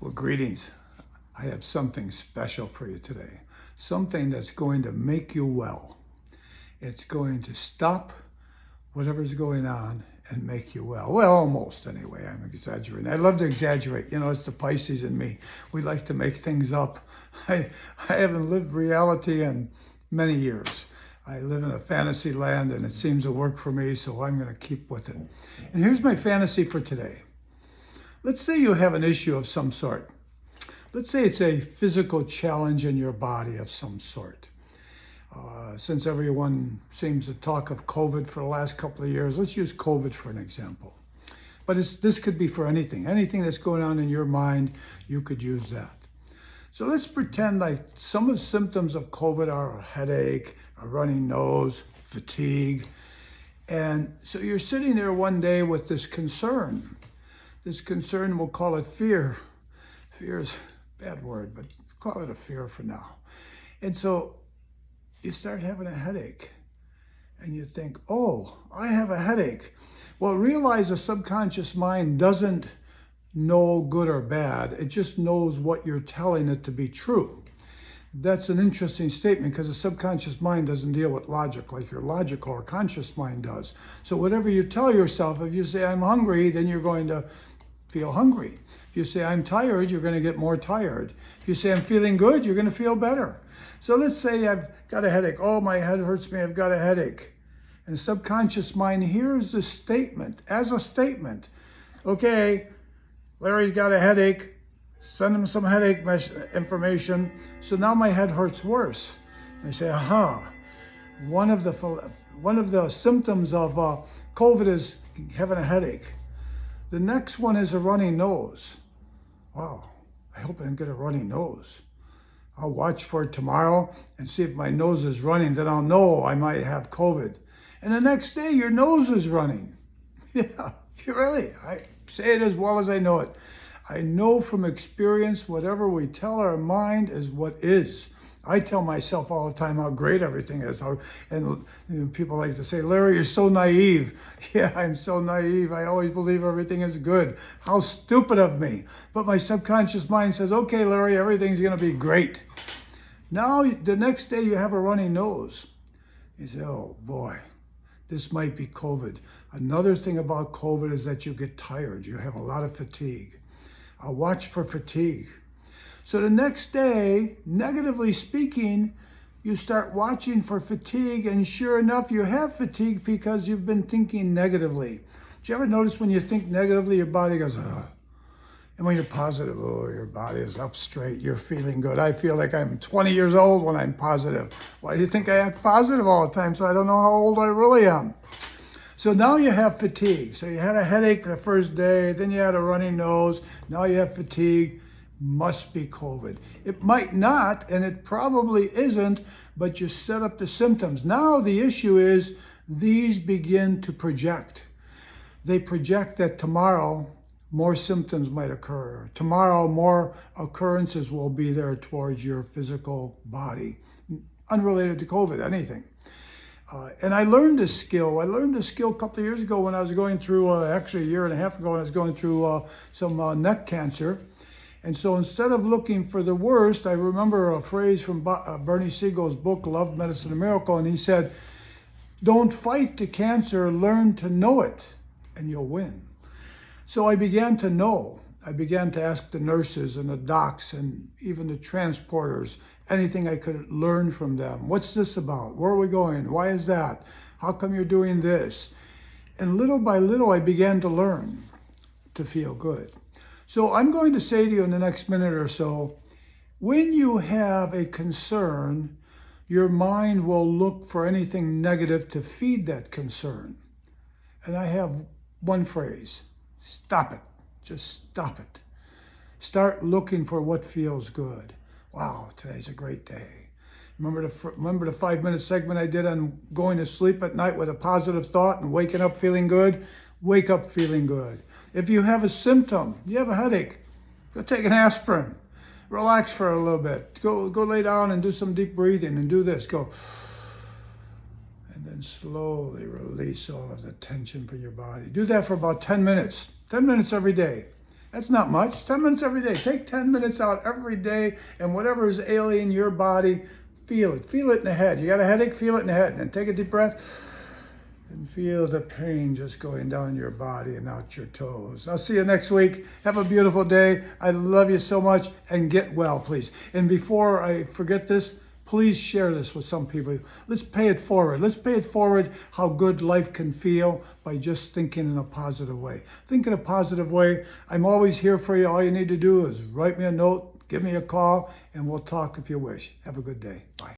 Well, greetings. I have something special for you today. Something that's going to make you well. It's going to stop whatever's going on and make you well. Well, almost anyway. I'm exaggerating. I love to exaggerate. You know, it's the Pisces in me. We like to make things up. I haven't lived reality in many years. I live in a fantasy land and it seems to work for me, so I'm going to keep with it. And here's my fantasy for today. Let's say you have an issue of some sort. Let's say it's a physical challenge in your body of some sort. Since everyone seems to talk of COVID for the last couple of years, let's use COVID for an example. But this could be for anything. Anything that's going on in your mind, you could use that. So let's pretend like some of the symptoms of COVID are a headache, a runny nose, fatigue. And so you're sitting there one day with this concern. This concern, we'll call it fear. Fear is a bad word, but call it a fear for now. And so you start having a headache and you think, oh, I have a headache. Well, realize the subconscious mind doesn't know good or bad. It just knows what you're telling it to be true. That's an interesting statement because the subconscious mind doesn't deal with logic like your logical or conscious mind does. So whatever you tell yourself, if you say I'm hungry, then you're going to feel hungry. If you say I'm tired, you're going to get more tired. If you say I'm feeling good, you're going to feel better. So let's say I've got a headache. Oh, my head hurts me. I've got a headache. And the subconscious mind hears the statement as a statement. Okay, Larry's got a headache. Send him some headache information. So now my head hurts worse. I say, aha. One of the symptoms of COVID is having a headache. The next one is a runny nose. Wow, I hope I don't get a runny nose. I'll watch for it tomorrow and see if my nose is running. Then I'll know I might have COVID. And the next day, your nose is running. Yeah, really. I say it as well as I know it. I know from experience, whatever we tell our mind is what is. I tell myself all the time how great everything is. And people like to say, Larry, you're so naive. Yeah, I'm so naive. I always believe everything is good. How stupid of me. But my subconscious mind says, okay, Larry, everything's going to be great. Now, the next day you have a runny nose. You say, oh boy, this might be COVID. Another thing about COVID is that you get tired. You have a lot of fatigue. I'll watch for fatigue. So the next day, negatively speaking, you start watching for fatigue, and sure enough, you have fatigue because you've been thinking negatively. Do you ever notice when you think negatively, your body goes, ugh. And when you're positive, oh, your body is up straight, you're feeling good. I feel like I'm 20 years old when I'm positive. Why do you think I act positive all the time? So I don't know how old I really am. So now you have fatigue. So you had a headache the first day, then you had a runny nose, now you have fatigue. Must be COVID. It might not, and it probably isn't, but you set up the symptoms. Now the issue is these begin to project. They project that tomorrow more symptoms might occur. Tomorrow more occurrences will be there towards your physical body, unrelated to COVID, anything. And I learned this skill. I learned this skill a couple of years ago when I was going through, actually a year and a half ago, when I was going through some neck cancer. And so instead of looking for the worst, I remember a phrase from Bernie Siegel's book, Love, Medicine, and Miracle, and he said, don't fight the cancer, learn to know it, and you'll win. So I began to know. I began to ask the nurses and the docs and even the transporters, anything I could learn from them. What's this about? Where are we going? Why is that? How come you're doing this? And little by little, I began to learn to feel good. So I'm going to say to you in the next minute or so, when you have a concern, your mind will look for anything negative to feed that concern. And I have one phrase, stop it. Just stop it. Start looking for what feels good. Wow, today's a great day. Remember the 5-minute segment I did on going to sleep at night with a positive thought and waking up feeling good? Wake up feeling good. If you have a symptom, you have a headache, go take an aspirin. Relax for a little bit. Go lay down and do some deep breathing and do this. Go. And then slowly release all of the tension from your body. Do that for about 10 minutes. 10 minutes every day. That's not much. 10 minutes every day. Take 10 minutes out every day, and whatever is ailing your body, feel it. Feel it in the head. You got a headache? Feel it in the head. And then take a deep breath and feel the pain just going down your body and out your toes. I'll see you next week. Have a beautiful day. I love you so much, and get well, please. And before I forget this, please share this with some people. Let's pay it forward. Let's pay it forward how good life can feel by just thinking in a positive way. Think in a positive way. I'm always here for you. All you need to do is write me a note, give me a call, and we'll talk if you wish. Have a good day. Bye.